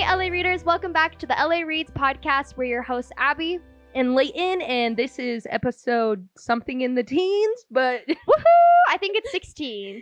LA Readers. Welcome back to the LA Reads podcast. We're your hosts, Abby and Leighton, and this is episode something in the teens, but woohoo! I think it's 16.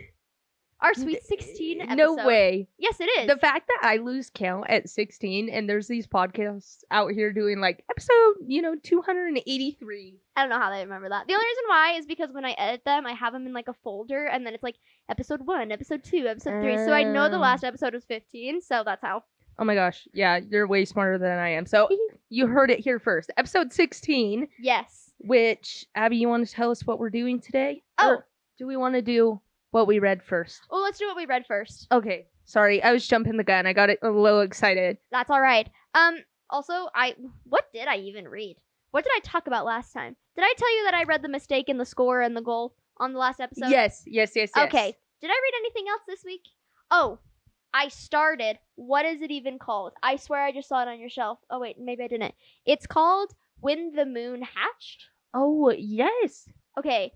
Our sweet 16 episode. No way. Yes, it is. The fact that I lose count at 16 and there's these podcasts out here doing like episode, 283. I don't know how they remember that. The only reason why is because when I edit them, I have them in like a folder and then it's like episode 1, episode 2, episode 3. So I know the last episode was 15, so that's how. Oh my gosh. Yeah, you're way smarter than I am. So you heard it here first. Episode 16. Yes. Which, Abby, you want to tell us what we're doing today? Oh. Or do we want to do what we read first? Well, let's do what we read first. Okay. Sorry, I was jumping the gun. I got a little excited. That's all right. Also, what did I even read? What did I talk about last time? Did I tell you that I read The Mistake in the Score and the Goal on the last episode? Yes. Okay. Did I read anything else this week? Oh, I started. What is it even called? I swear I just saw it on your shelf. Oh, wait, maybe I didn't. It's called When the Moon Hatched. Oh, yes. Okay.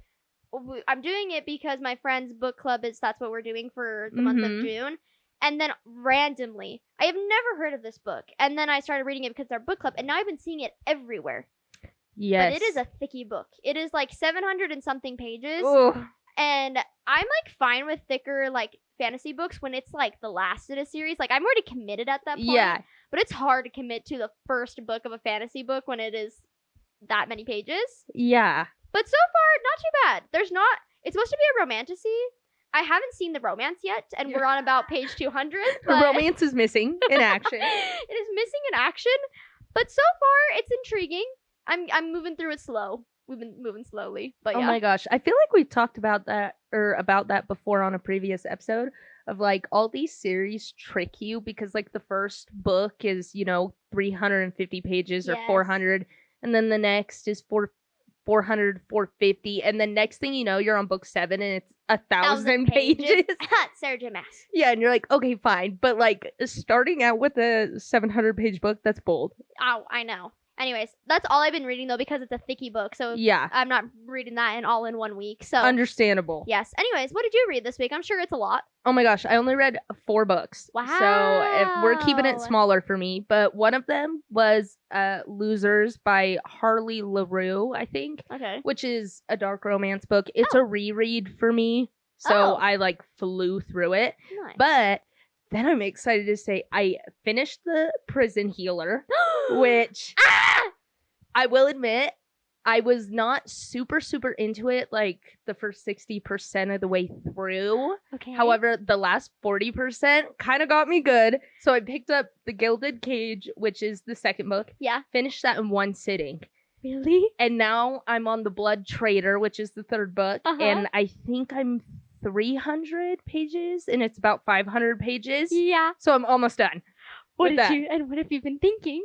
I'm doing it because my friend's book club that's what we're doing for the month of June. And then randomly, I have never heard of this book. And then I started reading it because it's our book club. And now I've been seeing it everywhere. Yes. But it is a thicky book. It is like 700 and something pages. Ugh. And I'm like fine with thicker like fantasy books when it's like the last in a series. Like I'm already committed at that point. Yeah. But it's hard to commit to the first book of a fantasy book when it is that many pages. Yeah. But so far, not too bad. It's supposed to be a romantasy. I haven't seen the romance yet, and we're on about page 200. The romance is missing in action. It is missing in action, but so far it's intriguing. I'm moving through it slow. We've been moving slowly, but yeah. Oh my gosh, I feel like we've talked about that before on a previous episode of like all these series trick you because like the first book is 350 pages or 400, and then the next is 400, 450, and then next thing you know, you're on book 7 and it's 1,000 pages. Sarah J. Maas. Yeah, and you're like, okay, fine. But like starting out with a 700-page book, that's bold. Oh, I know. Anyways, that's all I've been reading though because it's a thicky book. So yeah, I'm not reading that all in 1 week. So understandable. Yes. Anyways, what did you read this week? I'm sure it's a lot. Oh my gosh, I only read 4 books. Wow. So we're keeping it smaller for me. But one of them was Losers by Harley LaRue, I think. Okay. Which is a dark romance book. It's a reread for me. So I like flew through it. Nice. But then I'm excited to say I finished The Prison Healer, which I will admit I was not super into it like the first 60% of the way through. Okay. However, the last 40% kind of got me good. So I picked up The Gilded Cage, which is the second book. Yeah. Finished that in one sitting. Really? And now I'm on The Blood Trader, which is the third book. And I think I'm 300 pages and it's about 500 pages. Yeah. So I'm almost done. What have you been thinking?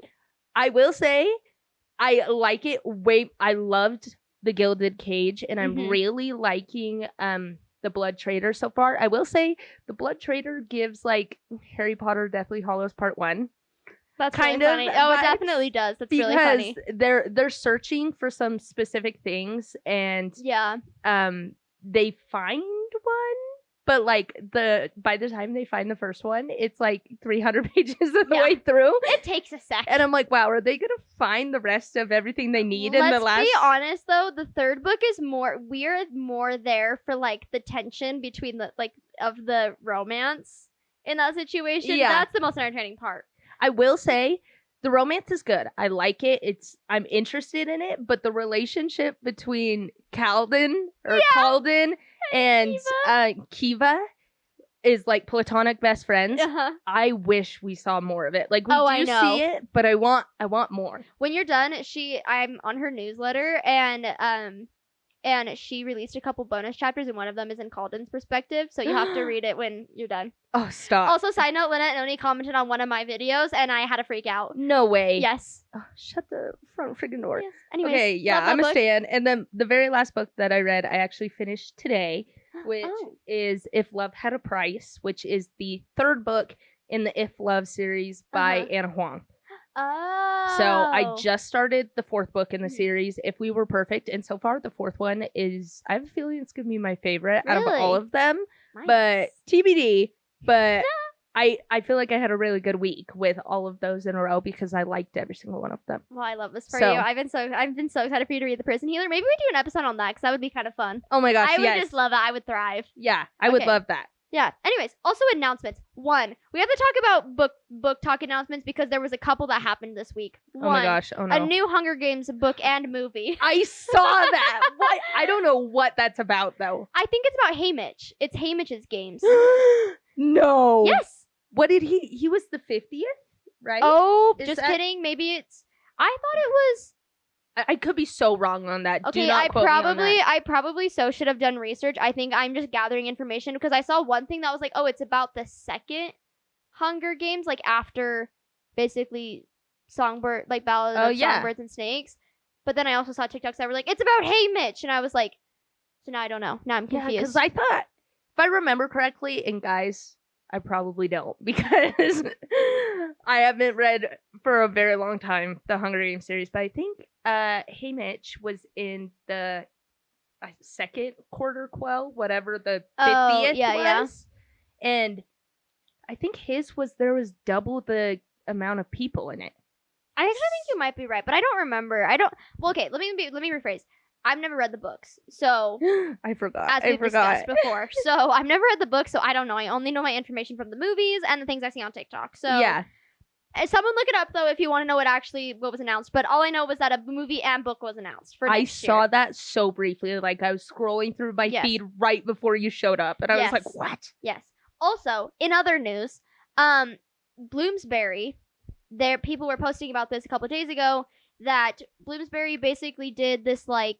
I will say I like it I loved The Gilded Cage and I'm really liking The Blood Trader so far. I will say The Blood Trader gives like Harry Potter Deathly Hallows Part 1. That's kind of funny. Oh, it definitely does. That's really funny. They're searching for some specific things and they find one, but like by the time they find the first one, it's like 300 pages of the way through. It takes a second. And I'm like, wow, are they gonna find the rest of everything they need in the last? Let's be honest though, the third book is we're more there for like the tension between of the romance in that situation. Yeah. That's the most entertaining part. I will say the romance is good. I like it. I'm interested in it, but the relationship between Calden and Kiva is like platonic best friends. I wish we saw more of it. Like we do see it, but I want more. When you're done, I'm on her newsletter and she released a couple bonus chapters, and one of them is in Calden's perspective, so you have to read it when you're done. Oh, stop. Also, side note, Lynette and Oni commented on one of my videos, and I had to freak out. No way. Yes. Oh, shut the front freaking door. Yes. Anyways, okay, yeah, I'm a stan. And then the very last book that I read, I actually finished today, which is If Love Had a Price, which is the third book in the If Love series by Anna Huang. Oh. So I just started the fourth book in the series, If We Were Perfect, and so far the fourth one is, I have a feeling it's going to be my favorite out of all of them. Nice. But TBD, but I feel like I had a really good week with all of those in a row because I liked every single one of them. Well, I love this for you. I've been so excited for you to read The Prison Healer. Maybe we do an episode on that because that would be kind of fun. Oh my gosh, I would just love it. I would thrive. Yeah, I would love that. Yeah. Anyways, also announcements. 1, we have to talk about book talk announcements because there was a couple that happened this week. 1, oh my gosh, oh no. A new Hunger Games book and movie. I saw that. What? I don't know what that's about though. I think it's about Haymitch. It's Haymitch's games. No. Yes. What did he was the 50th, right? Oh, just kidding. Maybe it's. I thought it was. I could be so wrong on that. Okay, Do not quote me on that. I probably should have done research. I think I'm just gathering information because I saw one thing that was like, oh, it's about the second Hunger Games, like after basically Songbird, like Ballad of Songbirds and Snakes. But then I also saw TikToks that were like, it's about Haymitch, and I was like, so now I don't know. Now I'm confused. Yeah, because I thought, if I remember correctly, and guys, I probably don't because I haven't read for a very long time the Hunger Games series, but I think Haymitch was in the second quarter quell, whatever the 50th was. And I think there was double the amount of people in it. I actually think you might be right, but I don't remember. Well, okay, let me rephrase. I've never read the books, so I forgot. As we've discussed before, so I've never read the book, so I don't know. I only know my information from the movies and the things I see on TikTok. So yeah, someone look it up though if you want to know what was announced. But all I know was that a movie and book was announced for next year. I saw that so briefly, like I was scrolling through my feed right before you showed up, and I was like, "What?" Yes. Also, in other news, Bloomsbury, people were posting about this a couple of days ago that Bloomsbury basically did this like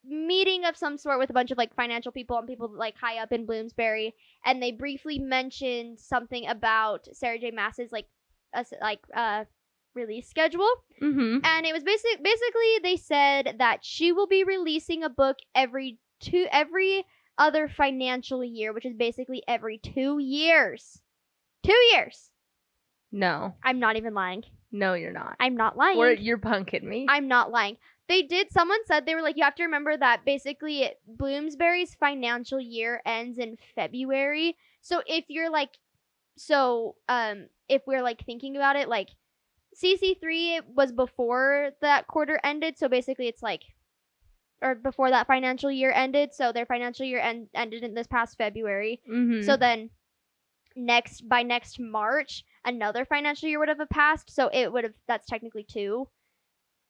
meeting of some sort with a bunch of like financial people and people like high up in Bloomsbury, and they briefly mentioned something about Sarah J. Maas's release schedule. Mm-hmm. And it was basically they said that she will be releasing a book every other financial year, which is basically every 2 years. 2 years. No, I'm not even lying. No, you're not. I'm not lying. Or you're punking me. I'm not lying. Someone said they were like, you have to remember that basically Bloomsbury's financial year ends in February. So if you're like, if we're like thinking about it, like CC3 was before that quarter ended. So basically it's like, or before that financial year ended. So their financial year ended in this past February. Mm-hmm. So then by next March, another financial year would have passed. So that's technically 2.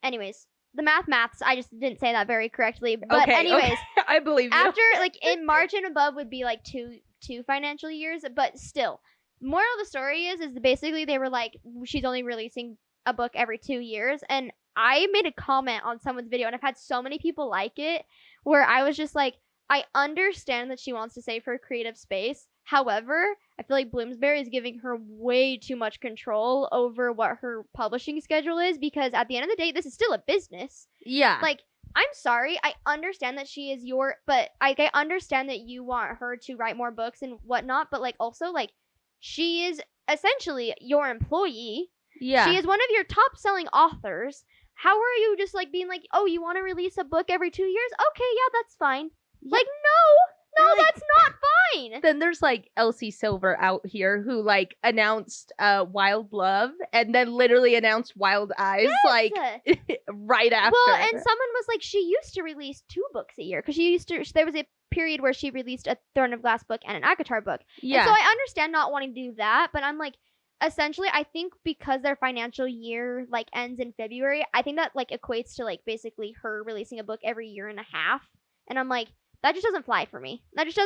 Anyways. The maths, I just didn't say that very correctly. But anyways, I believe you. After, like, in March and above would be, like, two financial years. But still, moral of the story is basically they were like, she's only releasing a book every 2 years. And I made a comment on someone's video, and I've had so many people like it, where I was just like, I understand that she wants to save her creative space. However, I feel like Bloomsbury is giving her way too much control over what her publishing schedule is, because at the end of the day, this is still a business. Yeah. Like, I'm sorry. I understand that she is but I understand that you want her to write more books and whatnot, but like also like she is essentially your employee. Yeah. She is one of your top selling authors. How are you just like being like, oh, you want to release a book every 2 years? Okay, yeah, that's fine. Yeah. Like, no, like, that's not fine. Then there's like Elsie Silver out here who like announced Wild Love and then literally announced Wild Eyes like right after. Well, and someone was like, she used to release 2 books a year because there was a period where she released a Throne of Glass book and an Akatar book. Yeah. And so I understand not wanting to do that, but I'm like, essentially, I think because their financial year like ends in February, I think that like equates to like basically her releasing a book every year and a half, and I'm like, that just doesn't fly for me. That just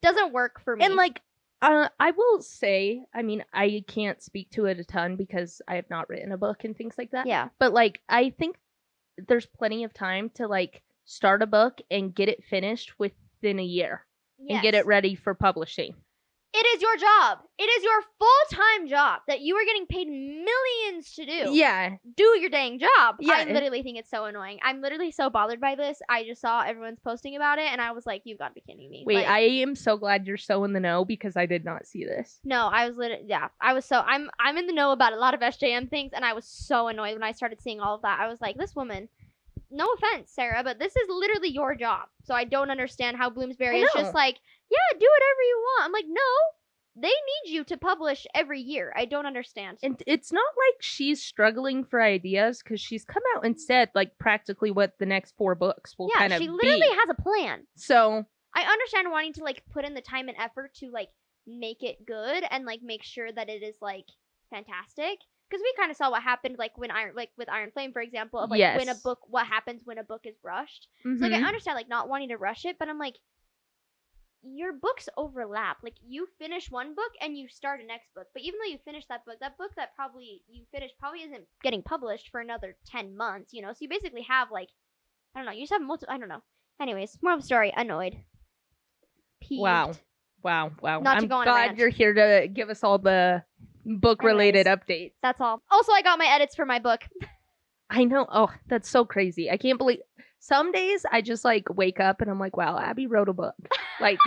doesn't work for me. And like, I will say, I mean, I can't speak to it a ton because I have not written a book and things like that. Yeah. But like, I think there's plenty of time to like start a book and get it finished within a year and get it ready for publishing. It is your job. It is your full-time job that you are getting paid millions to do. Yeah. Do your dang job. Yeah. I literally think it's so annoying. I'm literally so bothered by this. I just saw everyone's posting about it, and I was like, you've got to be kidding me. Wait, like, I am so glad you're so in the know because I did not see this. No, I was literally, yeah. I'm in the know about a lot of SJM things, and I was so annoyed when I started seeing all of that. I was like, this woman... No offense, Sarah, but this is literally your job. So I don't understand how Bloomsbury is just like, yeah, do whatever you want. I'm like, no. they need you to publish every year. I don't understand. And it's not like she's struggling for ideas, because she's come out and said, like, practically what the next 4 books will kind of be. Yeah, she literally has a plan. So I understand wanting to, like, put in the time and effort to, like, make it good and, like, make sure that it is, like, fantastic. Because we kind of saw what happened, like, with Iron Flame, for example, of, like, yes. what happens when a book is rushed. So, like, I understand, like, not wanting to rush it, but I'm like, your books overlap. Like, you finish one book and you start a next book. But even though you finish that book that probably you finished probably isn't getting published for another 10 months, you know? So you basically have, like, I don't know, you just have multiple, I don't know. Anyways, more of a story, annoyed. Peeved. Wow. Not to I'm go on a glad rant. you're here to give us all the book-related updates. That's all. Also, I got my edits for my book. I know. Oh, that's so crazy. I can't believe. Some days I just, like, wake up and I'm like, wow, Abby wrote a book. Like,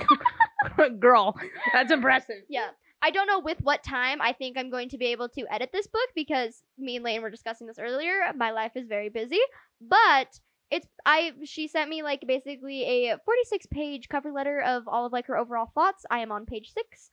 girl, that's impressive. Yeah. I don't know with what time I think I'm going to be able to edit this book, because me and Leighton were discussing this earlier. My life is very busy, but she sent me, like, basically a 46-page cover letter of all of, like, her overall thoughts. I am on page 6.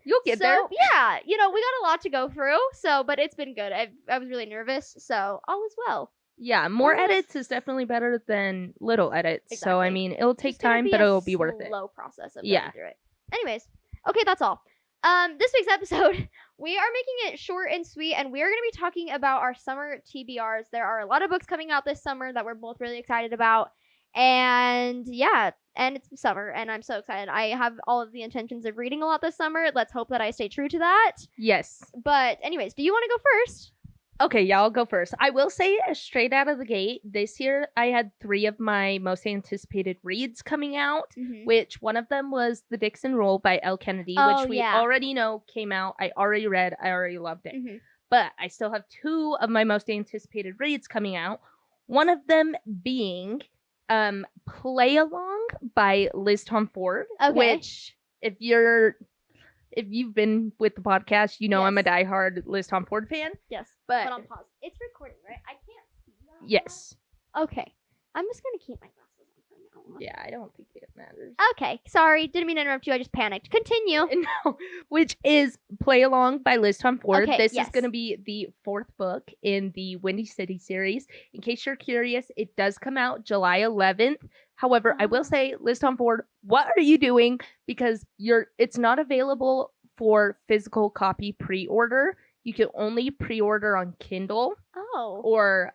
You'll get there. Yeah, you know, we got a lot to go through, but it's been good. I was really nervous, so all is well. Yeah, more edits is definitely better than little edits. Exactly. So, I mean, it'll take time, but it'll be worth it. Slow process of going through it. Anyways, okay, that's all. This week's episode, we are making it short and sweet, and we are going to be talking about our summer TBRs. There are a lot of books coming out this summer that we're both really excited about, and yeah, and it's summer, and I'm so excited. I have all of the intentions of reading a lot this summer. Let's hope that I stay true to that. Yes. But anyways, do you want to go first? Okay, yeah, I'll go first. I will say, straight out of the gate, this year I had 3 of my most anticipated reads coming out, which one of them was The Dixon Roll by Elle Kennedy, which we already know came out. I already read. I already loved it. But I still have 2 of my most anticipated reads coming out. One of them being Play Along by Liz Tom Ford, which if you've been with the podcast, you know I'm a diehard Liz Tom Ford fan. Yes. But on pause. It's recording, right? I can't see that. Yes. Okay. I'm just going to keep my glasses on for now. Yeah, I don't think it matters. Okay. Sorry. Didn't mean to interrupt you. I just panicked. Continue. No, which is Play Along by Liz Tom Ford. Okay, this is going to be the 4th book in the Windy City series. In case you're curious, it does come out July 11th. However, I will say, Liz Tom Ford, what are you doing? Because it's not available for physical copy pre-order. You can only pre-order on Kindle. Oh. Or,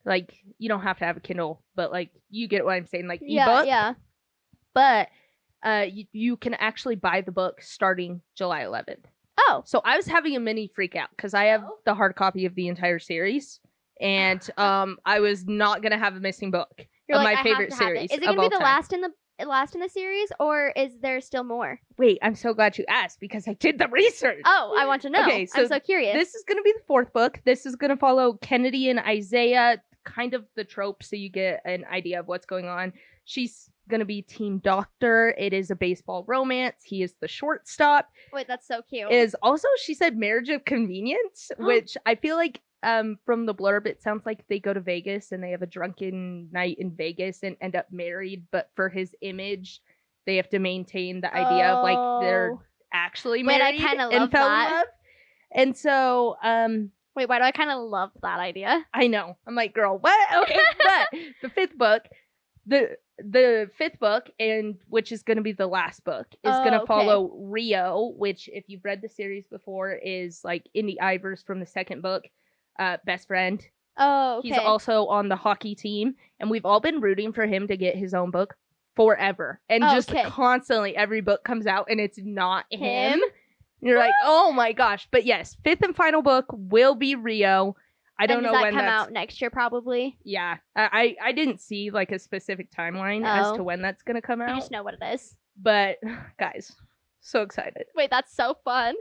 like, you don't have to have a Kindle, but, like, you get what I'm saying, like, ebook. Yeah. But you can actually buy the book starting July 11th. Oh. So I was having a mini freak out because I have the hard copy of the entire series, and I was not going to have a missing book. You're of like, my favorite series. Is it going to be the last in the series, or is there still more? Wait, I'm so glad you asked because I did the research. Oh, I want to know. Okay, so I'm so curious. This is going to be the 4th book. This is going to follow Kennedy and Isaiah, kind of the trope, so you get an idea of what's going on. She's going to be Team Doctor. It is a baseball romance. He is the shortstop. Wait, that's so cute. It is also, she said, marriage of convenience, which I feel like from the blurb, it sounds like they go to Vegas and they have a drunken night in Vegas and end up married. But for his image, they have to maintain the idea of like they're actually married and fell in love. And so, wait, why do I kind of love that idea? I know. I'm like, girl, what? Okay, but the 5th book, the 5th book, and which is going to be the last book, is going to follow Rio, which, if you've read the series before, is like Indy Ivers from the 2nd book. Best friend. Oh, okay. He's also on the hockey team, and we've all been rooting for him to get his own book forever. And just constantly, every book comes out, and it's not him. And you're like, oh my gosh. But yes, 5th and final book will be Rio. I don't know when come out next year, probably. Yeah, I didn't see like a specific timeline as to when that's gonna come out. I just know what it is. But guys, so excited. Wait, that's so fun.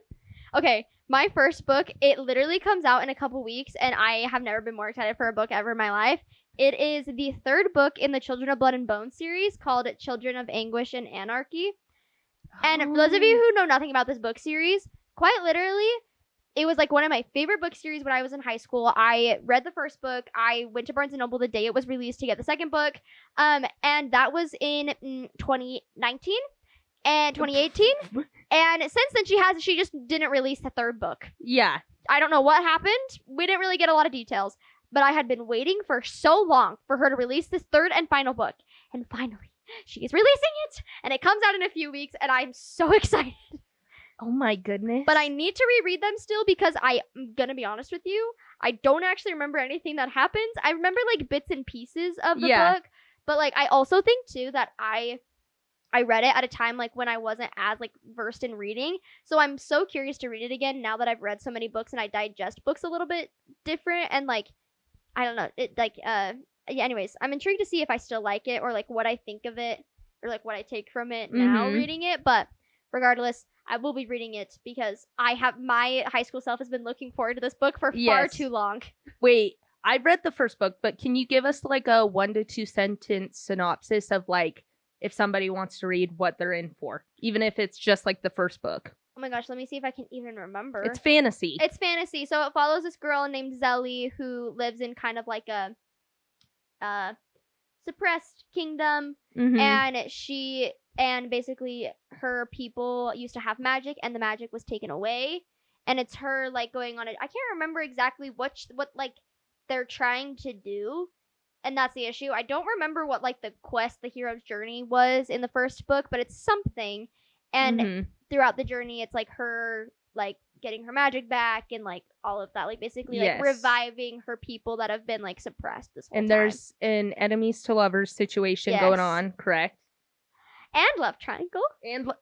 Okay. My first book, it literally comes out in a couple weeks, and I have never been more excited for a book ever in my life. It is the 3rd book in the Children of Blood and Bone series called Children of Anguish and Anarchy. And for those of you who know nothing about this book series, quite literally, it was like one of my favorite book series when I was in high school. I read the 1st book. I went to Barnes & Noble the day it was released to get the 2nd book. And that was in 2019. and 2018. And since then, she just didn't release the third book. Yeah. I don't know what happened. We didn't really get a lot of details. But I had been waiting for so long for her to release this third and final book. And finally, she is releasing it. And it comes out in a few weeks. And I'm so excited. Oh my goodness. But I need to reread them still because I'm going to be honest with you. I don't actually remember anything that happens. I remember like bits and pieces of the book. But like I also think too that I read it at a time like when I wasn't as like versed in reading. So I'm so curious to read it again now that I've read so many books and I digest books a little bit different and like I don't know. It like yeah, anyways, I'm intrigued to see if I still like it or like what I think of it or like what I take from it now reading it. But regardless, I will be reading it because my high school self has been looking forward to this book for far too long. Wait, I read the first book, but can you give us like a 1 to 2 sentence synopsis of like if somebody wants to read what they're in for, even if it's just like the first book? Oh my gosh, let me see if I can even remember. It's fantasy. It's fantasy. So it follows this girl named Zelly who lives in kind of like a suppressed kingdom. And basically her people used to have magic and the magic was taken away. And it's her like going on it. I can't remember exactly what like they're trying to do. And that's the issue. I don't remember what like the quest, the hero's journey was in the first book, but it's something. And throughout the journey, it's like her like getting her magic back and like all of that, like basically like reviving her people that have been like suppressed this whole time. And there's an enemies to lovers situation going on, correct? And love triangle. And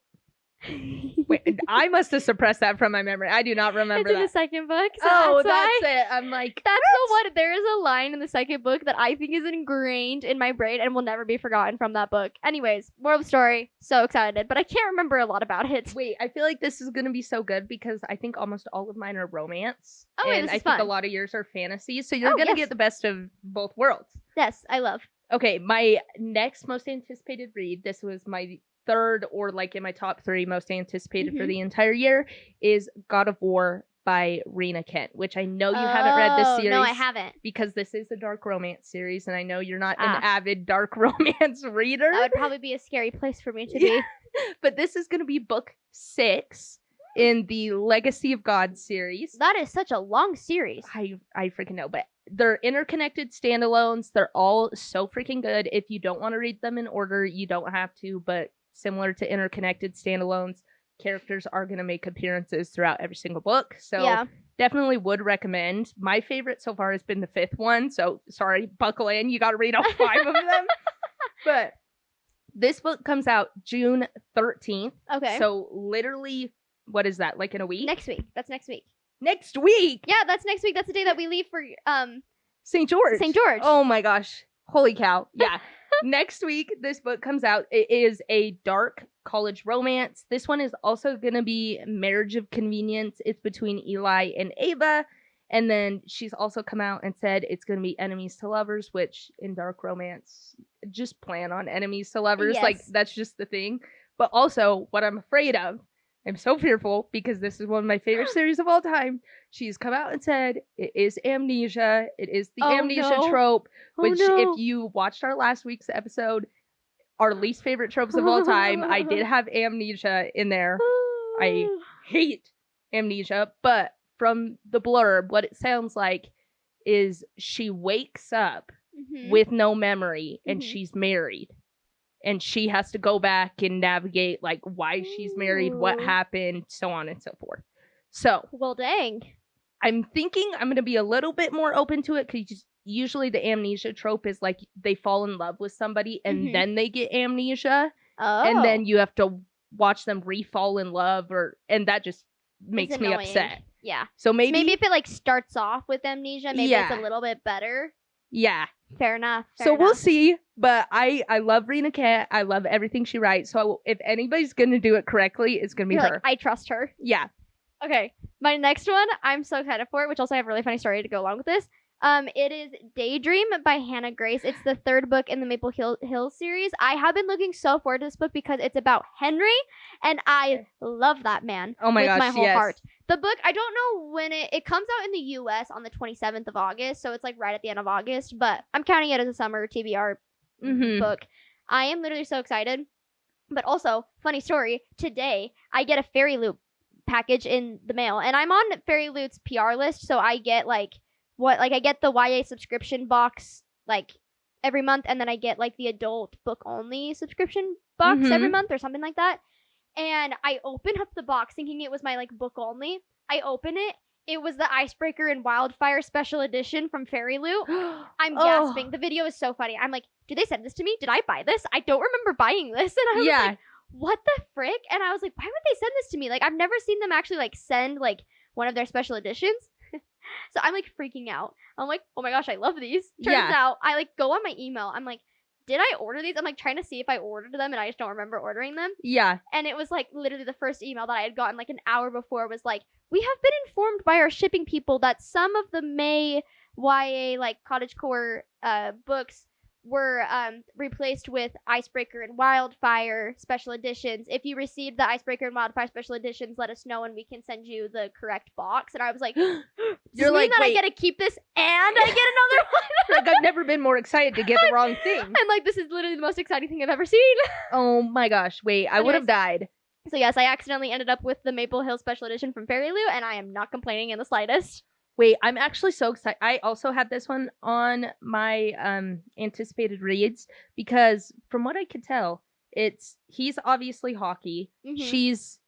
wait, I must have suppressed that from my memory. I do not remember it's in the second book. So that's it. I'm like, that's the one. There is a line in the second book that I think is ingrained in my brain and will never be forgotten from that book. Anyways, moral of the story. So excited, but I can't remember a lot about it. Wait, I feel like this is gonna be so good because I think almost all of mine are romance. Oh, wait, and this is I think fun. a lot of yours are fantasy. So you're gonna get the best of both worlds. Yes, I love. Okay, my next most anticipated read. This was my third or like in my top 3 most anticipated for the entire year is God of War by Rena Kent, which I know you haven't read this series. No, I haven't. Because this is a dark romance series and I know you're not an avid dark romance reader. That would probably be a scary place for me to be. But this is going to be book 6 in the Legacy of God series. That is such a long series. I freaking know, but they're interconnected standalones. They're all so freaking good. If you don't want to read them in order, you don't have to, but similar to interconnected standalones, characters are going to make appearances throughout every single book. So definitely would recommend. My favorite so far has been the 5th one. So sorry, buckle in. You got to read all 5 of them. But this book comes out June 13th. Okay. So literally, what is that? Like in a week? Next week. That's next week. Next week? Yeah, that's next week. That's the day that we leave for St. George. St. George. Oh my gosh. Holy cow. Yeah. Next week, this book comes out. It is a dark college romance. This one is also going to be Marriage of Convenience. It's between Eli and Ava. And then she's also come out and said it's going to be enemies to lovers, which in dark romance, just plan on enemies to lovers. Yes. Like, that's just the thing. But also, what I'm afraid of, I'm so fearful because this is one of my favorite series of all time. She's come out and said it is amnesia. It is the amnesia trope, which if you watched our last week's episode, our least favorite tropes of all time, I did have amnesia in there. I hate amnesia, but from the blurb, what it sounds like is she wakes up with no memory and she's married. And she has to go back and navigate, like, why she's married, what happened, so on and so forth. So, well, dang. I'm thinking I'm going to be a little bit more open to it, because usually the amnesia trope is, like, they fall in love with somebody, and then they get amnesia. Oh. And then you have to watch them re-fall in love, and that just makes me upset. Yeah. So maybe if it, like, starts off with amnesia, maybe it's a little bit better. Yeah. Fair enough. We'll see. But I love Rena Kent. I love everything she writes. So if anybody's going to do it correctly, it's going to be her. Like, I trust her. Yeah. Okay. My next one, I'm so excited for it, which also I have a really funny story to go along with this. It is Daydream by Hannah Grace. It's the 3rd book in the Maple Hill series. I have been looking so forward to this book because it's about Henry, and I love that man. Oh my gosh, with my whole heart. The book, I don't know when it comes out in the U.S. on the 27th of August, so it's like right at the end of August, but I'm counting it as a Summer TBR book. I am literally so excited. But also, funny story, today I get a Fairy Loot package in the mail, and I'm on Fairy Loot's PR list, so I get I get the YA subscription box like every month, and then I get like the adult book only subscription box every month or something like that. And I open up the box thinking it was my like book only. I open it. It was the Icebreaker and Wildfire special edition from Fairy Loot. I'm gasping. The video is so funny. I'm like, did they send this to me? Did I buy this? I don't remember buying this. And I was like, what the frick? And I was like, why would they send this to me? Like, I've never seen them actually like send like one of their special editions. So I'm like freaking out. I'm like, oh my gosh, I love these. Turns out I like go on my email. I'm like, did I order these? I'm like trying to see if I ordered them, and I just don't remember ordering them. Yeah. And it was like literally the first email that I had gotten like an hour before was like, we have been informed by our shipping people that some of the May YA like cottagecore books were replaced with Icebreaker and Wildfire special editions. If you received the Icebreaker and Wildfire special editions, let us know and we can send you the correct box. And I was like, you're like, that I get to keep this and I get another one? Like, I've never been more excited to get the wrong thing. I'm like, this is literally the most exciting thing I've ever seen. Oh my gosh, wait, I would have died. So yes, I accidentally ended up with the Maple Hill special edition from Fairy Loot, and I am not complaining in the slightest. Wait, I'm actually so excited. I also had this one on my anticipated reads because from what I could tell, he's obviously Hockey. Mm-hmm. She's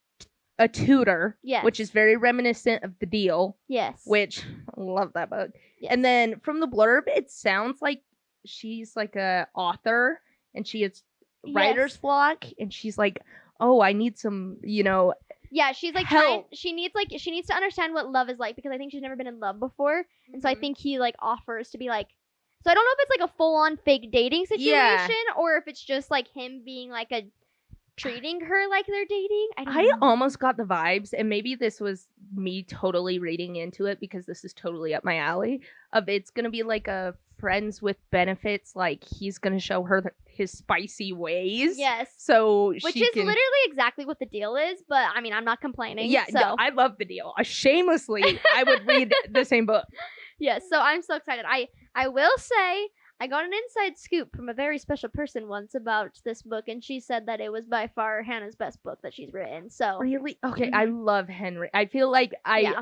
a tutor, which is very reminiscent of The Deal. Yes. Which, I love that book. Yes. And then from the blurb, it sounds like she's like a author and she has writer's block and she's like, oh, I need some, yeah, she's like she needs to understand what love is like because I think she's never been in love before. And so I think he like offers to be like, so I don't know if it's like a full on fake dating situation or if it's just like him being like treating her like they're dating. I almost got the vibes, and maybe this was me totally reading into it because this is totally up my alley, of it's going to be like a friends with benefits, like he's going to show her his spicy ways. Yes. Which is literally exactly what The Deal is, but I mean, I'm not complaining. Yeah, so. No, I love The Deal. Shamelessly, I would read the same book. Yes, so I'm so excited. I will say, I got an inside scoop from a very special person once about this book, and she said that it was by far Hannah's best book that she's written. So really? Okay, I love Henry. I feel like I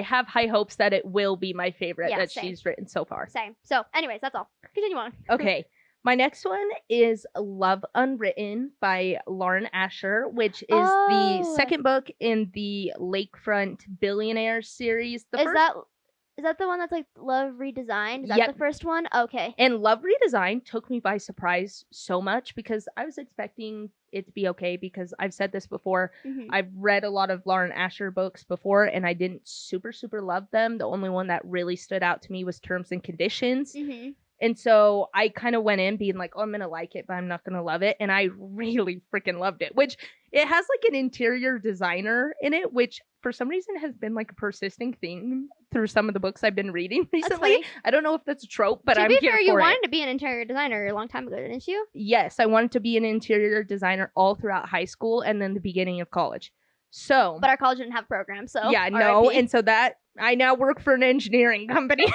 have high hopes that it will be my favorite that she's written so far. Same. So anyways, that's all. Continue on. Okay. My next one is Love Unwritten by Lauren Asher, which is the second book in the Lakefront Billionaires series. Is that the one that's like Love Redesigned? Is that the first one? Okay. And Love Redesigned took me by surprise so much because I was expecting it to be okay because I've said this before. Mm-hmm. I've read a lot of Lauren Asher books before and I didn't super love them. The only one that really stood out to me was Terms and Conditions. Mm-hmm. And so I kind of went in being like, oh, I'm going to like it, but I'm not going to love it. And I really freaking loved it, which it has like an interior designer in it, which for some reason has been like a persisting theme through some of the books I've been reading recently. I don't know if that's a trope, but I'm here for it. To be fair, you wanted to be an interior designer a long time ago, didn't you? Yes, I wanted to be an interior designer all throughout high school and then the beginning of college. So, but our college didn't have programs, so yeah, no, and so that I now work for an engineering company.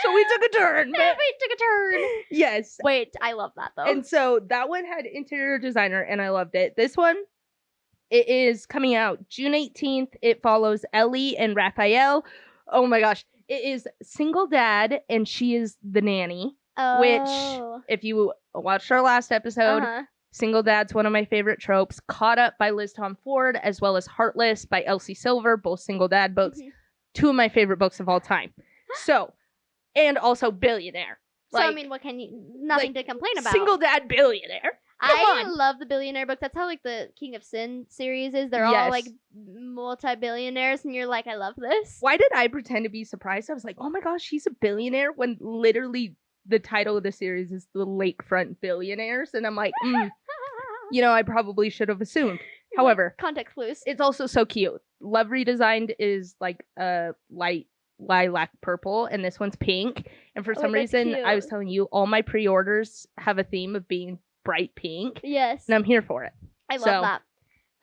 So we took a turn. Yes. Wait, I love that though. And so that one had interior designer and I loved it. This one, it is coming out June 18th. It follows Ellie and Raphael. Oh my gosh. It is single dad and she is the nanny. Oh. Which, if you watched our last episode, single dad's one of my favorite tropes. Caught Up by Liz Tom Ford, as well as Heartless by Elsie Silver, both single dad books. Mm-hmm. Two of my favorite books of all time. So, and also Billionaire. So, I mean, what can you... Nothing to complain about. Single dad billionaire. I love the Billionaire books. That's how, like, the King of Sin series is. They're all, like, multi-billionaires, and you're like, I love this. Why did I pretend to be surprised? I was like, oh my gosh, she's a billionaire, when literally the title of the series is The Lakefront Billionaires, and I'm like, I probably should have assumed. However... Context clues. It's also so cute. Love Redesigned is, like, a light lilac purple and this one's pink, and for some reason cute. I was telling you all my pre-orders have a theme of being bright pink. Yes, and I'm here for it. I love that.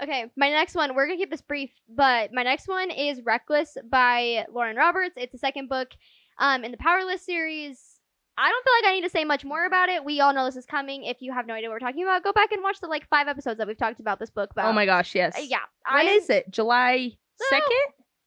Okay, my next one, we're gonna keep this brief, but my next one is Reckless by Lauren Roberts. It's the second book in the Powerless series. I don't feel like I need to say much more about it. We all know this is coming. If you have no idea what we're talking about, go back and watch the 5 episodes that we've talked about this book about. Oh my gosh, yes. Yeah. When is it? July 2nd?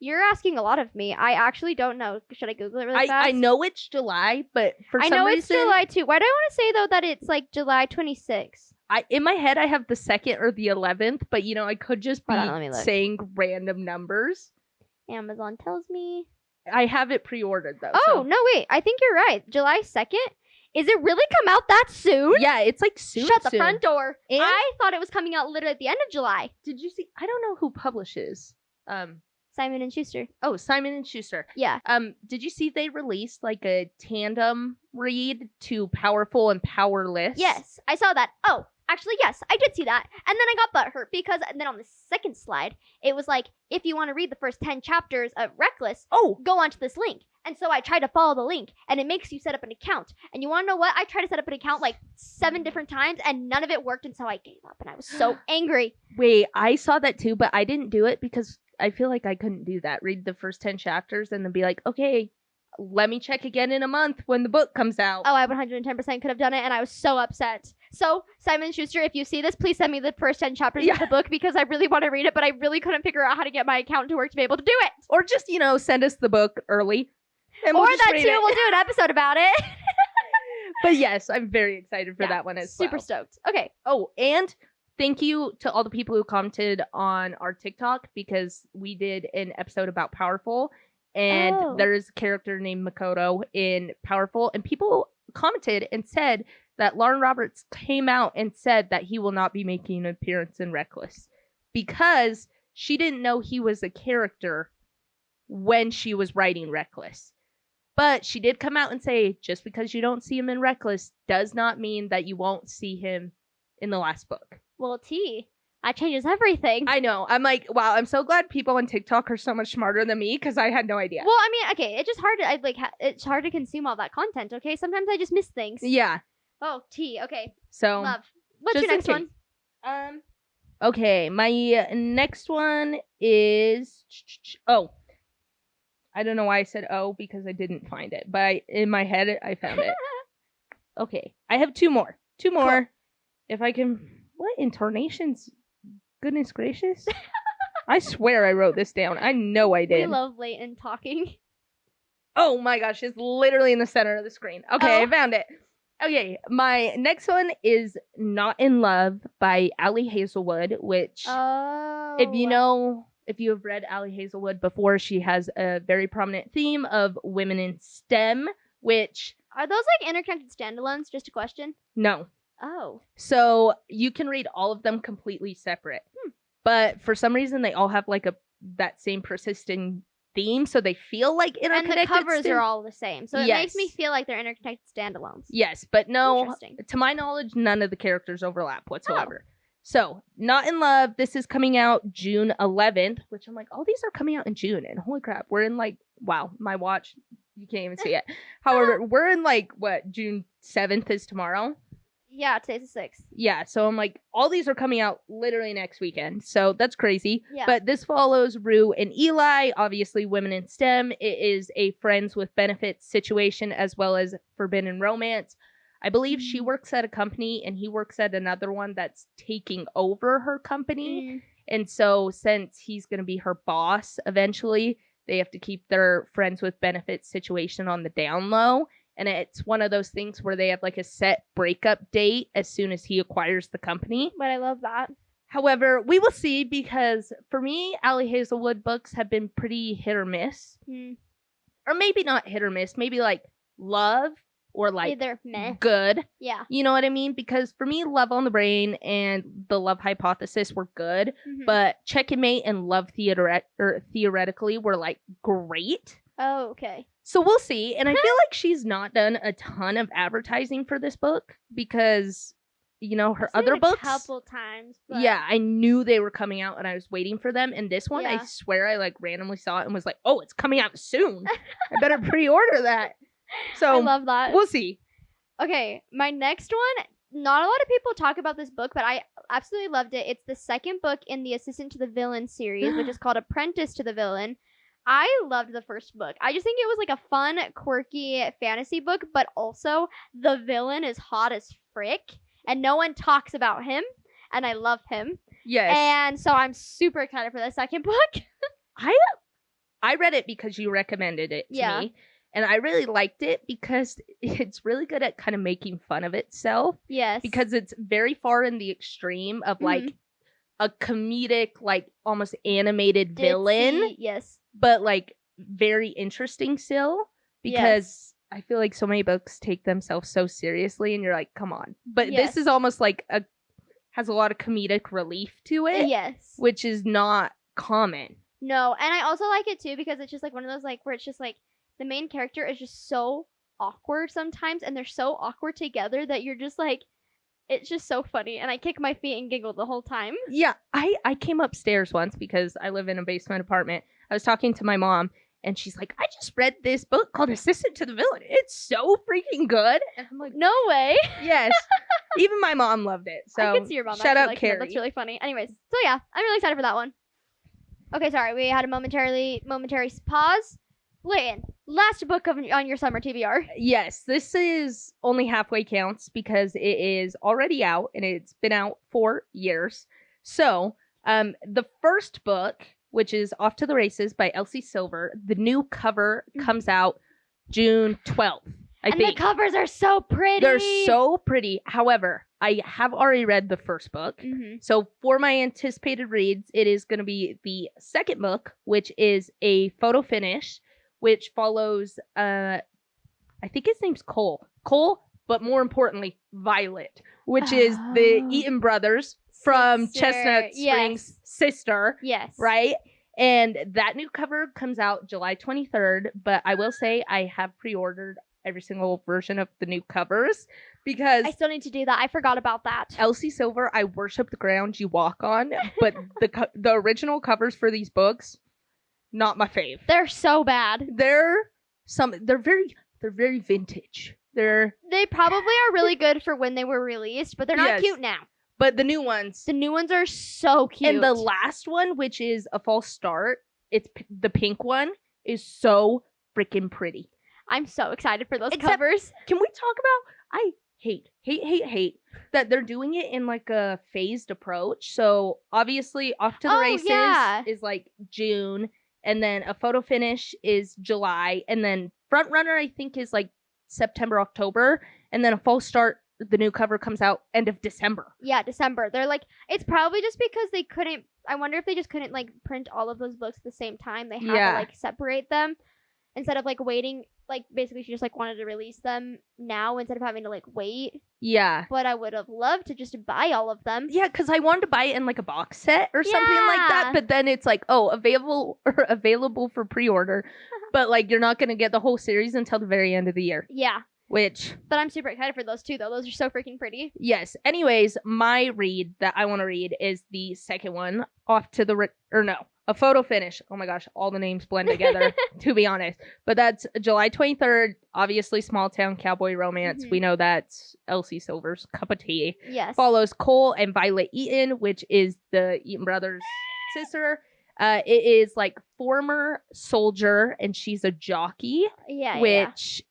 You're asking a lot of me. I actually don't know. Should I Google it really fast? I know it's July, but for some reason... I know it's July too. Why do I want to say, though, that it's July 26th? In my head, I have the 2nd or the 11th, but, I could just be saying random numbers. Amazon tells me. I have it pre-ordered, though. Oh, no, wait. I think you're right. July 2nd? Is it really come out that soon? Yeah, it's soon. Shut the front door. And I thought it was coming out literally at the end of July. Did you see? I don't know who publishes. Simon & Schuster. Oh, Simon & Schuster. Yeah. Did you see they released a tandem read to Powerful and Powerless? Yes, I saw that. Oh, actually, yes, I did see that. And then I got butthurt because then on the second slide, it was if you want to read the first 10 chapters of Reckless, go onto this link. And so I tried to follow the link, and it makes you set up an account. And you want to know what? I tried to set up an account 7 different times, and none of it worked, and so I gave up, and I was so angry. Wait, I saw that too, but I didn't do it because I feel like I couldn't do that. Read the first 10 chapters and then be like, okay, let me check again in a month when the book comes out. Oh, I 110% could have done it, and I was so upset. So, Simon & Schuster, if you see this, please send me the first 10 chapters of the book because I really want to read it, but I really couldn't figure out how to get my account to work to be able to do it. Or just, send us the book early. And or that too, we'll do an episode about it. But yes, I'm very excited for that one as well. Super stoked. Okay. Oh, and thank you to all the people who commented on our TikTok because we did an episode about Powerful. And there's a character named Makoto in Powerful. And people commented and said that Lauren Roberts came out and said that he will not be making an appearance in Reckless because she didn't know he was a character when she was writing Reckless. But she did come out and say, just because you don't see him in Reckless does not mean that you won't see him in the last book. Well, that changes everything. I know. I'm like, wow, I'm so glad people on TikTok are so much smarter than me because I had no idea. Well, I mean, okay, it's just hard to, it's hard to consume all that content, okay? Sometimes I just miss things. Yeah. Oh, okay. So, love. What's your next one? Okay, my next one is, I don't know why I said because I didn't find it, but in my head, I found it. Okay, I have two more. Cool. If I can, what intonations? Goodness gracious. I swear I wrote this down. I know I did. We love Leighton talking. Oh my gosh, it's literally in the center of the screen. Okay, I found it. Okay, my next one is Not in Love by Ali Hazelwood, which, if you have read Ali Hazelwood before, she has a very prominent theme of women in STEM, which... Are those interconnected standalones? Just a question. No. Oh. So you can read all of them completely separate. But for some reason, they all have that same persisting theme, so they feel like interconnected. And the covers are all the same, so it makes me feel like they're interconnected standalones. Yes, but no, to my knowledge, none of the characters overlap whatsoever. So, Not in Love, this is coming out June 11th, which I'm like, these are coming out in June, and holy crap, we're in wow, my watch, you can't even see it. However, we're in June 7th is tomorrow? Yeah, today's the 6th. Yeah, so I'm like, all these are coming out literally next weekend, so that's crazy. Yeah. But this follows Rue and Eli, obviously women in STEM. It is a friends with benefits situation as well as forbidden romance. I believe she works at a company and he works at another one that's taking over her company. And so since he's going to be her boss eventually, they have to keep their friends with benefits situation on the down low. And it's one of those things where they have a set breakup date as soon as he acquires the company. But I love that. However, we will see because for me, Ali Hazelwood books have been pretty hit or miss. Or maybe not hit or miss. Maybe love or either meh. Good. Yeah. You know what I mean? Because for me, Love on the Brain and The Love Hypothesis were good. But Checkmate and Love Theoretically were great. Oh, okay. So we'll see. And I feel like she's not done a ton of advertising for this book because, her other books. A couple times. But... Yeah, I knew they were coming out and I was waiting for them. And this one, I swear I randomly saw it and was like, oh, it's coming out soon. I better pre-order that. So I love that. We'll see. Okay, my next one. Not a lot of people talk about this book, but I absolutely loved it. It's the second book in the Assistant to the Villain series, which is called Apprentice to the Villain. I loved the first book. I just think it was like a fun, quirky fantasy book, but also the villain is hot as frick, and no one talks about him, and I love him. Yes. And so I'm super excited for the second book. I read it because you recommended it to me. And I really liked it because it's really good at kind of making fun of itself. Yes. Because it's very far in the extreme of like a comedic, like almost animated villain. Yes. But like very interesting still. Because I feel like so many books take themselves so seriously and you're like, come on. But this is almost like has a lot of comedic relief to it. Yes. Which is not common. No, and I also like it too because it's just like one of those like where it's just like the main character is just so awkward sometimes, and they're so awkward together that you're just like, it's just so funny, and I kick my feet and giggle the whole time. Yeah, I came upstairs once because I live in a basement apartment. I was talking to my mom, and she's like, I just read this book called Assistant to the Villain. It's so freaking good. And I'm like, no way. Yes. Even my mom loved it. So I can see your mom. Shout out, like, Carrie. That's really funny. Anyways, so yeah, I'm really excited for that one. Okay, sorry, we had a momentary pause. Leighton, last book on your summer TBR. Yes, this is only halfway counts because it is already out and it's been out for years. So, the first book, which is Off to the Races by Elsie Silver, the new cover comes out June 12th. I think. The covers are so pretty. They're so pretty. However, I have already read the first book. So for my anticipated reads, it is going to be the second book, which is a photo finish, which follows, I think his name's Cole. But more importantly, Violet, which is the Eaton brothers from Chestnut Springs' sister. Yes. Right? And that new cover comes out July 23rd. But I will say I have pre-ordered every single version of the new covers because I still need to do that. I forgot about that. Elsie Silver, I worship the ground you walk on, but the original covers for these books, not my fave. They're so bad. They're very vintage. They probably are really good for when they were released, but they're not cute now. But the new ones are so cute. And the last one, which is a false start, it's the pink one, is so freaking pretty. I'm so excited for those covers. Can we talk about, I hate that they're doing it in like a phased approach. So obviously Off to the Races is like June, and then a photo finish is July, and then Front Runner I think is like September, October, and then a false start, the new cover comes out end of December. Yeah, December. They're like, it's probably just because they couldn't, I wonder if they just couldn't like print all of those books at the same time. They had to like separate them instead of like waiting. Like, basically, she just, like, wanted to release them now instead of having to, like, wait. Yeah. But I would have loved to just buy all of them. Yeah, because I wanted to buy it in, like, a box set or something like that. But then it's like, oh, available for pre-order. But, like, you're not going to get the whole series until the very end of the year. Yeah. But I'm super excited for those, too, though. Those are so freaking pretty. Yes. Anyways, my read that I want to read is the second one, a photo finish. Oh my gosh, all the names blend together, to be honest. But that's July 23rd. Obviously, small town cowboy romance. We know that's Elsie Silver's cup of tea. Yes. Follows Cole and Violet Eaton, which is the Eaton brothers' sister. It is like former soldier, and she's a jockey. Yeah. Which,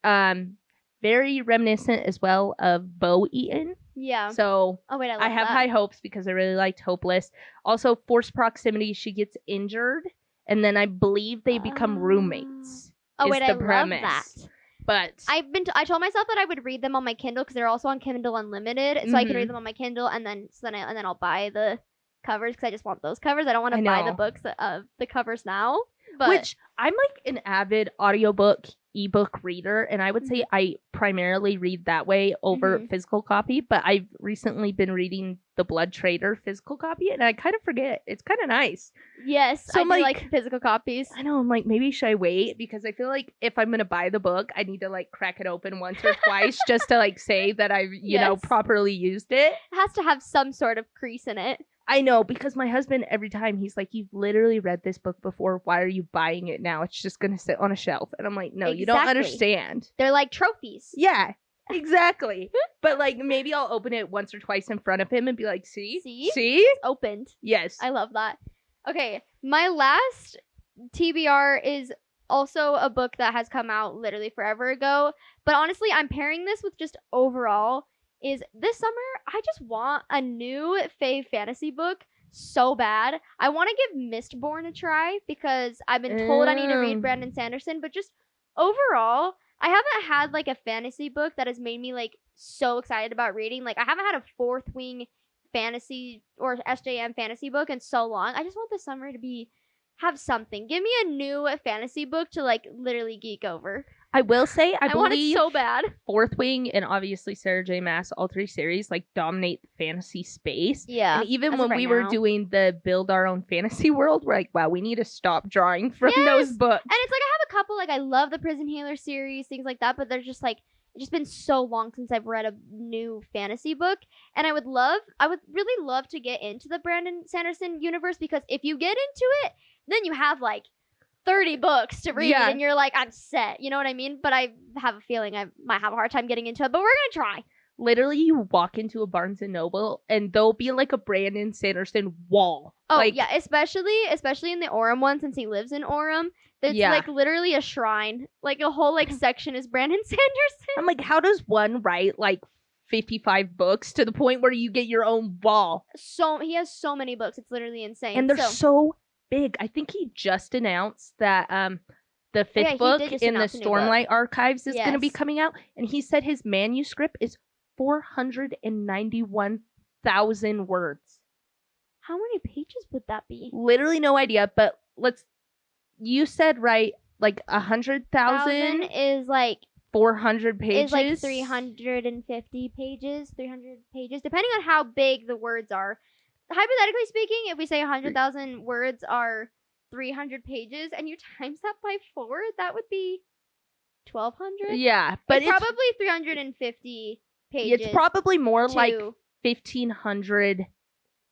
very reminiscent as well of Bo Eaton. Yeah. So I have high hopes because I really liked Hopeless. Also, forced proximity, she gets injured, and then I believe they become roommates. I love that. But I told myself that I would read them on my Kindle because they're also on Kindle Unlimited, so I can read them on my Kindle, and then I'll buy the covers because I just want those covers. I don't want to buy the books of the covers now. But which I'm like an avid audiobook ebook reader, and I would say I primarily read that way over physical copy, but I've recently been reading the Blood Trader physical copy, and I kind of forget. It's kind of nice. Yes, so I do like physical copies. I know, I'm like, maybe should I wait? Because I feel like if I'm going to buy the book, I need to like crack it open once or twice just to like say that I've, you know, properly used it. It has to have some sort of crease in it. I know, because my husband, every time, he's like, you've literally read this book before. Why are you buying it now? It's just going to sit on a shelf. And I'm like, no, you don't understand. They're like trophies. Yeah, exactly. But like, maybe I'll open it once or twice in front of him and be like, see? It's opened. Yes. I love that. Okay, my last TBR is also a book that has come out literally forever ago. But honestly, I'm pairing this with just overall is this summer, I just want a new fave fantasy book so bad. I want to give Mistborn a try because I've been told I need to read Brandon Sanderson, but just overall, I haven't had like a fantasy book that has made me like so excited about reading. Like I haven't had a fourth wing fantasy or SJM fantasy book in so long. I just want the summer to have something. Give me a new fantasy book to like literally geek over. I will say, I want it believe so bad. Fourth Wing and obviously Sarah J. Maas, all three series, like dominate the fantasy space. Yeah. And even when we were doing the build our own fantasy world, we're like, wow, we need to stop drawing from those books. And it's like I have a couple, like I love the Prison Healer series, things like that, but there's just like it's just been so long since I've read a new fantasy book. And I would really love to get into the Brandon Sanderson universe because if you get into it, then you have like 30 books to read and you're like, I'm set. You know what I mean? But I have a feeling I might have a hard time getting into it, but we're going to try. Literally, you walk into a Barnes & Noble and there'll be like a Brandon Sanderson wall. Oh, like, yeah. Especially in the Orem one since he lives in Orem. There's like literally a shrine. Like a whole like section is Brandon Sanderson. I'm like, how does one write like 55 books to the point where you get your own wall? So he has so many books. It's literally insane. And they're so big. I think he just announced that the fifth book in the Stormlight Archives is going to be coming out, and he said his manuscript is 491,000 words. How many pages would that be? Literally no idea, but you said right, like 100,000 is like 400 pages. Is like 350 pages, 300 pages, depending on how big the words are. Hypothetically speaking, if we say 100,000 words are 300 pages and you times that by 4, that would be 1,200. Yeah, but it's probably 350 pages. It's probably more like 1,500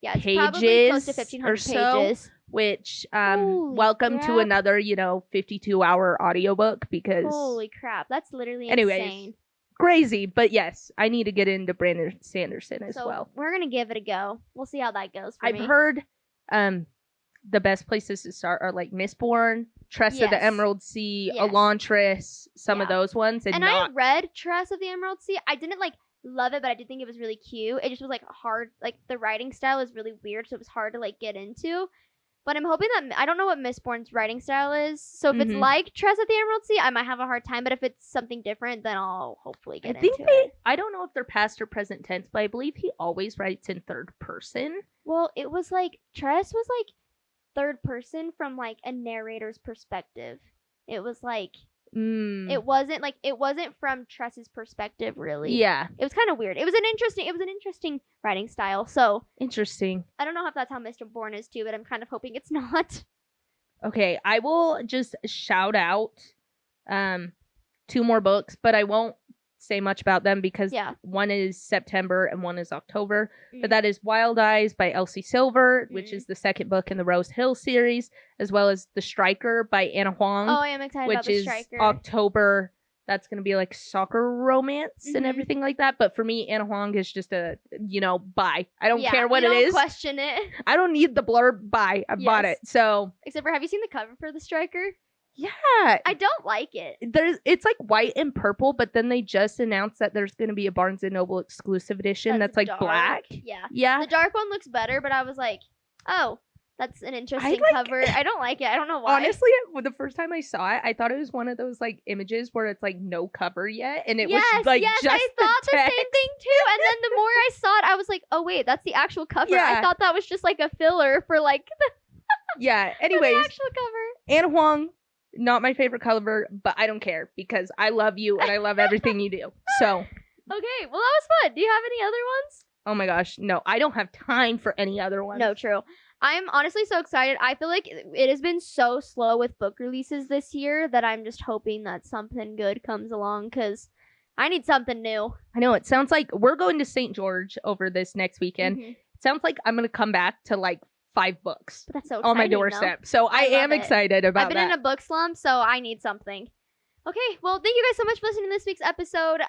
pages, probably close to 1,500 or so, pages. Which, welcome to another, 52-hour audiobook because... Holy crap, that's literally insane. Crazy, but yes, I need to get into Brandon Sanderson as well. We're gonna give it a go. We'll see how that goes. I've heard the best places to start are like Mistborn, Tress of the Emerald Sea, Elantris, some of those ones. And I read Tress of the Emerald Sea. I didn't like love it, but I did think it was really cute. It just was like hard. Like the writing style is really weird, so it was hard to like get into. But I'm hoping that I don't know what Mistborn's writing style is. So if it's like Tress at the Emerald Sea, I might have a hard time. But if it's something different, then I'll hopefully get into it. I don't know if they're past or present tense, but I believe he always writes in third person. Well, it was like Tress was like third person from like a narrator's perspective. It was like it wasn't from Tress's perspective really. Yeah. It was kind of weird. It was an interesting writing style. So interesting. I don't know if that's how Mistborn is too, but I'm kind of hoping it's not. Okay, I will just shout out 2 more books, but I won't say much about them because one is September and one is October. But that is Wild Eyes by Elsie Silver, which is the second book in the Rose Hill series, as well as The Striker by Anna Huang. Oh, I am excited about The Striker. Which is October. That's going to be like soccer romance and everything like that. But for me, Anna Huang is just a, buy. I don't care what it is. Don't question it. I don't need the blurb. Buy. I bought it. So. Except for, have you seen the cover for The Striker? Yeah. I don't like it. It's like white and purple, but then they just announced that there's going to be a Barnes & Noble exclusive edition that's like dark. black. Yeah. Yeah. The dark one looks better, but I was like, oh, that's an interesting cover. I don't like it. I don't know why. Honestly, the first time I saw it, I thought it was one of those like images where it's like no cover yet, and it was like just I thought the same thing too. And then the more I saw it, I was like, oh wait, that's the actual cover. Yeah. I thought that was just like a filler for like yeah. Anyways, the actual cover. Anna Huang, not my favorite cover, but I don't care because I love you and I love everything you do. So okay, well that was fun. Do you have any other ones? Oh my gosh, no, I don't have time for any other ones. No, true. I'm honestly so excited. I feel like it has been so slow with book releases this year that I'm just hoping that something good comes along because I need something new. I know, it sounds like we're going to St. George over this next weekend. It sounds like I'm going to come back to like 5 books. But that's so exciting, on my doorstep. Though. So I am excited about that. I've been in a book slump, so I need something. Okay, well, thank you guys so much for listening to this week's episode.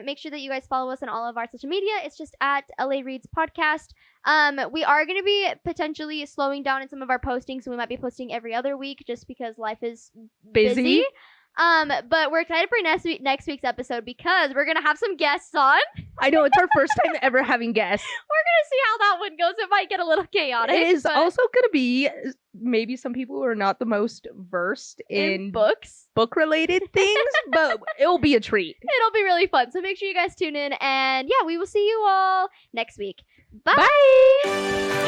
Make sure that you guys follow us on all of our social media. It's just at LA Reads Podcast. We are going to be potentially slowing down in some of our postings, so we might be posting every other week just because life is busy. But we're excited for next week's episode because we're going to have some guests on. I know, it's our first time ever having guests. We're going to see how that one goes. It might get a little chaotic. It is also going to be maybe some people who are not the most versed in book-related things, but it'll be a treat. It'll be really fun. So make sure you guys tune in. And yeah, we will see you all next week. Bye! Bye!